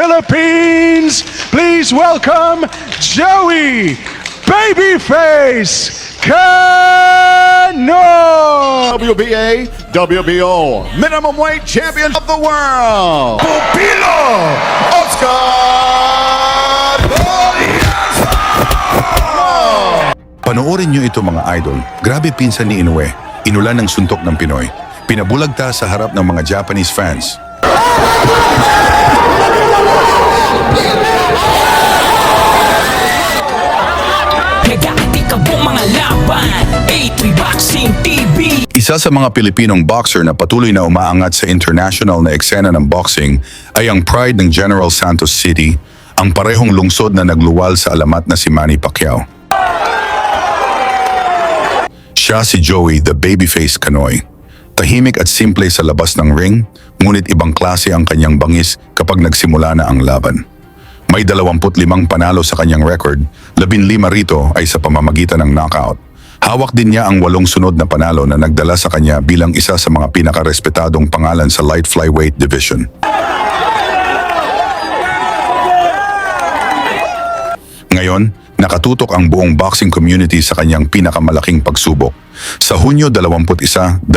Philippines, please welcome Joey Babyface Cano! WBA, WBO, minimum weight champion of the world, Pupilo Oscar Goliazo! Panoorin nyo ito mga idol. Grabe pinsan ni Inoue. Inulan ng suntok ng Pinoy. Pinabulagta sa harap ng mga Japanese fans. Isa sa mga Pilipinong boxer na patuloy na umaangat sa international na eksena ng boxing ay ang pride ng General Santos City, ang parehong lungsod na nagluwal sa alamat na si Manny Pacquiao. Siya si Joey the Babyface Canoy. Tahimik at simple sa labas ng ring, ngunit ibang klase ang kanyang bangis kapag nagsimula na ang laban. May 25 panalo sa kanyang record, 15 rito ay sa pamamagitan ng knockout. Hawak din niya ang 8 sunod na panalo na nagdala sa kanya bilang isa sa mga pinakarespetadong pangalan sa light flyweight division. Ngayon, nakatutok ang buong boxing community sa kanyang pinakamalaking pagsubok. Sa Hunyo 21, 2026,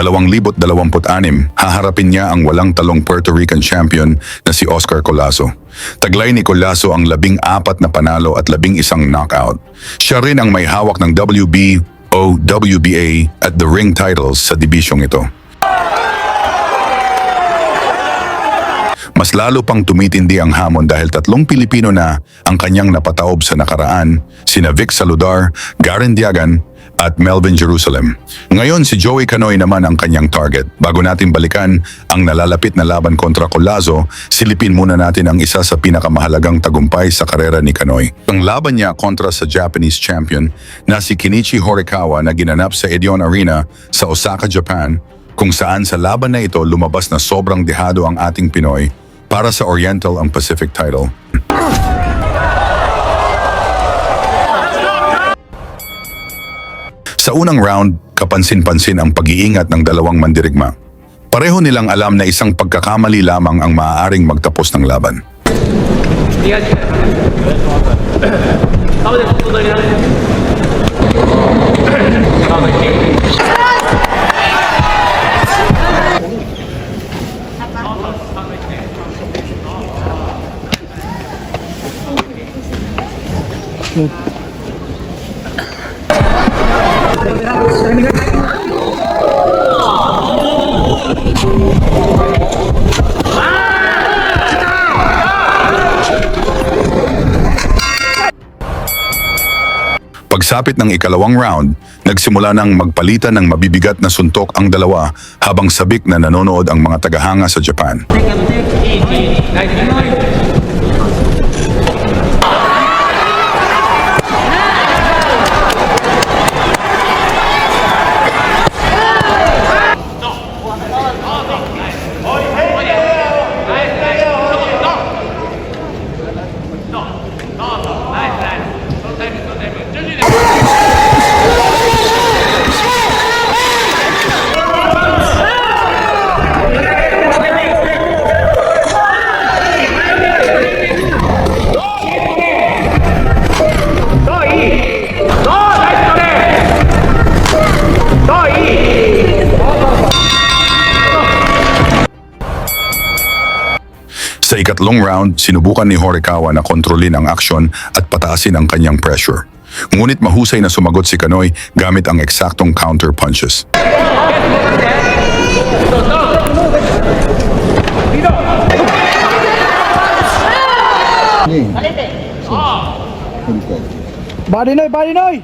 haharapin niya ang walang talong Puerto Rican champion na si Oscar Collazo. Taglay ni Collazo ang 14 na panalo at 11 knockout. Siya rin ang may hawak ng WBO, WBA at the ring titles sa dibisyong ito. Mas lalo pang tumitindi ang hamon dahil 3 Pilipino na ang kanyang napataob sa nakaraan, sina Vic Saludar, Garen Diagan at Melvin Jerusalem. Ngayon si Joey Canoy naman ang kanyang target. Bago natin balikan ang nalalapit na laban kontra Collazo, silipin muna natin ang isa sa pinakamahalagang tagumpay sa karera ni Canoy. Ang laban niya kontra sa Japanese champion na si Kenichi Horikawa na ginanap sa Edion Arena sa Osaka, Japan, kung saan sa laban na ito lumabas na sobrang dehado ang ating Pinoy para sa Oriental ang Pacific title. Sa unang round, kapansin-pansin ang pag-iingat ng dalawang mandirigma. Pareho nilang alam na isang pagkakamali lamang ang maaaring magtapos ng laban. Pagsapit ng ikalawang round, nagsimula nang magpalitan ng mabibigat na suntok ang dalawa habang sabik na nanonood ang mga tagahanga sa Japan. Sa ikatlong round, sinubukan ni Horikawa na kontrolin ang aksyon at pataasin ang kanyang pressure. Ngunit mahusay na sumagot si Canoy gamit ang eksaktong counter punches. Body Noy, Body Noy!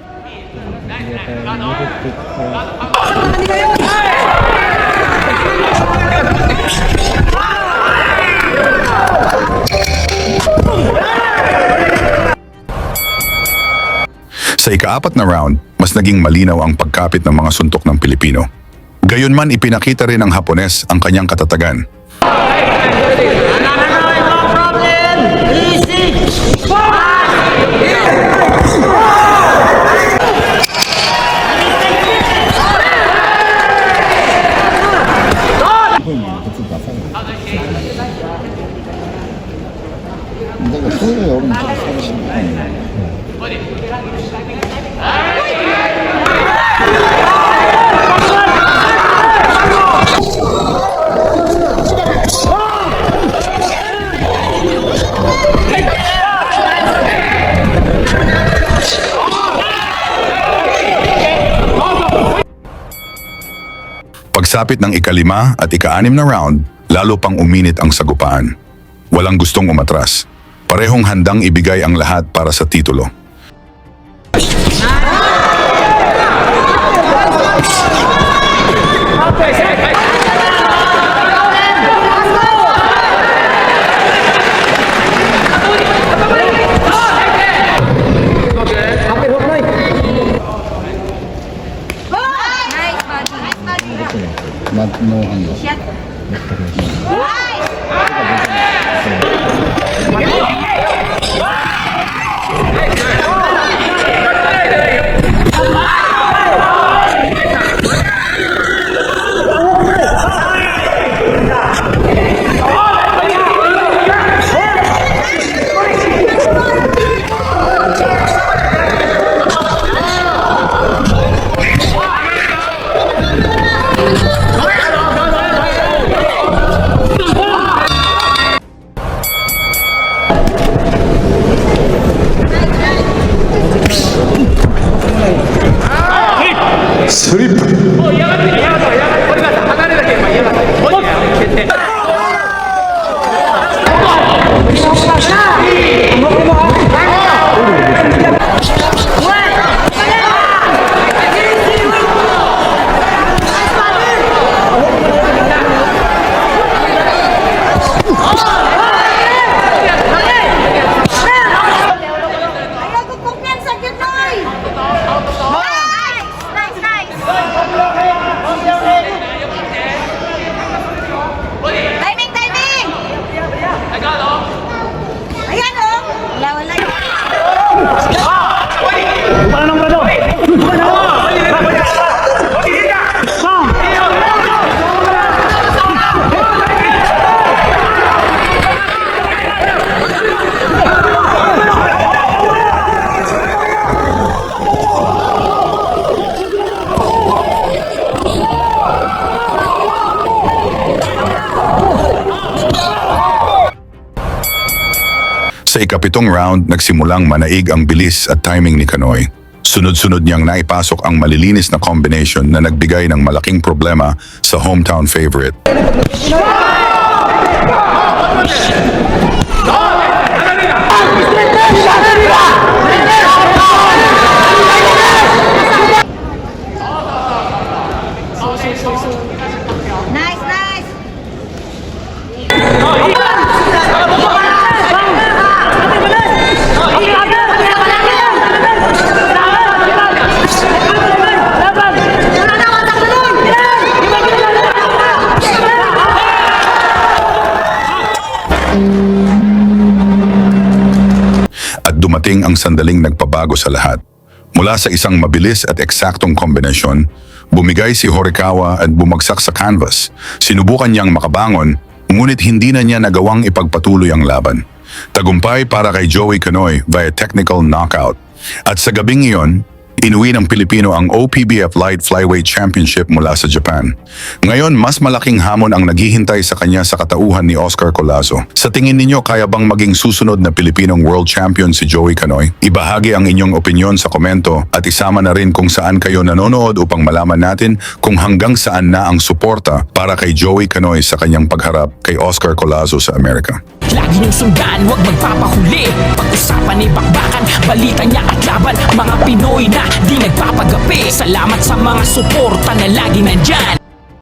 Sa ika-4 na round, mas naging malinaw ang pagkapit ng mga suntok ng Pilipino. Gayunman ipinakita rin ng Hapones ang kanyang katatagan. Pagsapit ng ika-5 at ika-6 na round, lalo pang uminit ang sagupaan. Walang gustong umatras. Parehong handang ibigay ang lahat para sa titulo. Sa ika-7 round, nagsimulang manaig ang bilis at timing ni Kanoy. Sunod-sunod niyang naipasok ang malilinis na combination na nagbigay ng malaking problema sa hometown favorite. Nice, nice. At dumating ang sandaling nagpabago sa lahat. Mula sa isang mabilis at eksaktong kombinasyon, bumigay si Horikawa at bumagsak sa canvas. Sinubukan niyang makabangon, ngunit hindi na niya nagawang ipagpatuloy ang laban. Tagumpay para kay Joey Kanoy via technical knockout. At sa gabing iyon, inuwi ng Pilipino ang OPBF Light Flyweight Championship mula sa Japan. Ngayon, mas malaking hamon ang naghihintay sa kanya sa katauhan ni Oscar Collazo. Sa tingin ninyo, kaya bang maging susunod na Pilipinong World Champion si Joey Kanoy? Ibahagi ang inyong opinyon sa komento at isama na rin kung saan kayo nanonood upang malaman natin kung hanggang saan na ang suporta para kay Joey Kanoy sa kanyang pagharap kay Oscar Collazo sa Amerika. Lagi niyong sundan, huwag magpapahuli. Pag-usapan ni bakbakan, balita niya at laban. Mga Pinoy na di nagpapagapi. Salamat sa mga suporta na lagi nandyan.